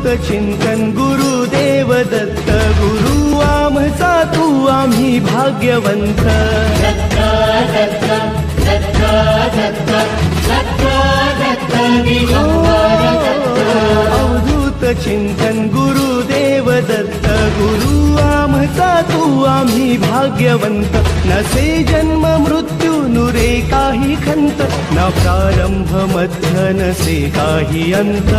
अवधूत चिंतन गुरुदेव दत्त गुरु आमचा तू आम्ही भाग्यवंत अवधूत चिंतन गुरुदेव दत्त गुरु आमचा तू आम्ही भाग्यवंत नसे जन्म मृत्यू नुरे काही खंत ना प्रारंभ मध्य नसे काही अंत